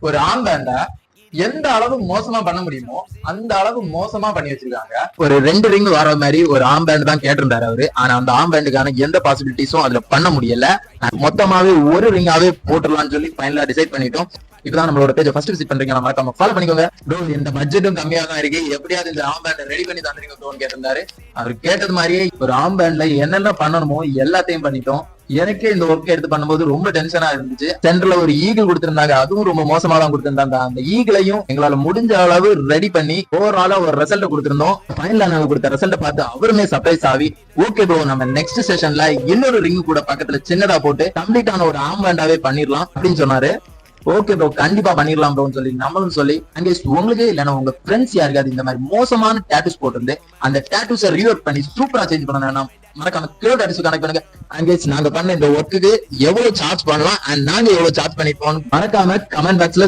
ஒரு ஆம்பேண்டா எந்த அளவு மோசமா பண்ண முடியுமோ அந்த அளவு மோசமா பண்ணி வச்சிருக்காங்க. ஒரு 2 ரிங் வர மாதிரி ஒரு ஆம்பேண்ட் தான் கேட்டிருந்தாரு அவரு. ஆனா அந்த ஆம்பேண்டுக்கான எந்த பாசிபிலிட்டிஸும் அதுல பண்ண முடியல. மொத்தமாவே ஒரு ரிங்காவே போட்டுடலாம்னு சொல்லி ஃபைனலா டிசைட் பண்ணிட்டோம். இப்பதான் நம்மளோட பேஜ் ஃபர்ஸ்ட் விசிட் பண்றீங்க, நம்ம ஃபாலோ பண்ணிக்கோங்க. ப்ரோ இந்த பட்ஜெட்டும் கம்மியா தான் இருக்கு, எப்படியாவது இந்த ஆம்பேண்ட் ரெடி பண்ணி தந்துறீங்க ப்ரோன்னு கேட்டிருந்தாரு. அவர் கேட்டது மாதிரியே ஒரு ஆம்பேண்ட்ல என்னென்ன பண்ணணுமோ எல்லாத்தையும் பண்ணிட்டோம். எனக்கே இந்த ஒர்க் எடுத்து பண்ணும்போது ரொம்ப டென்ஷனா இருந்துச்சு. சென்டர்ல ஒரு ஈகிள் கொடுத்திருந்தாங்க, அதுவும் ரொம்ப மோசமா தான் கொடுத்திருந்தாங்க. அந்த ஈகிளையும் எங்களால முடிஞ்ச அளவு ரெடி பண்ணி ஓவராலா ஒரு ரிசல்ட் கொடுத்திருந்தோம். ஃபைனலா நாங்க கொடுத்த ரிசல்ட் பார்த்து அவருமே சர்ப்ரைஸ் ஆகி, ஓகே ப்ரோ நம்ம நெக்ஸ்ட் செஷன்ல இன்னொரு ரிங் கூட பக்கத்துல சின்னதா போட்டு கம்ப்ளீட்டான ஒரு ஆம்பேண்டாவே பண்ணிடலாம் அப்படின்னு சொன்னாரு. ஓகே ப்ரோ கண்டிப்பா பண்ணிடலாம் ப்ரோன்னு சொல்லி நம்மளும் சொல்லி உங்களுக்கு இல்லைன்னா உங்க ஃப்ரெண்ட்ஸ் யாருக்காவது இந்த மாதிரி மோசமான டேட்டூஸ் போட்டு அந்த டேட்டூஸை ரீவர்க் பண்ணி சூப்பரா சேஞ்ச் பண்ணணும் மறக்காம கிலோ டேட்டூஸ் கனெக்ட் பண்ணுங்க. அங்கேஜ் நாங்க பண்ண இந்த ஒர்க்குக்கு எவ்வளவு சார்ஜ் பண்ணலாம் அண்ட் நாங்க எவ்வளவு சார்ஜ் பண்ணிப்போம் மறக்காம கமெண்ட் பாக்ஸ்ல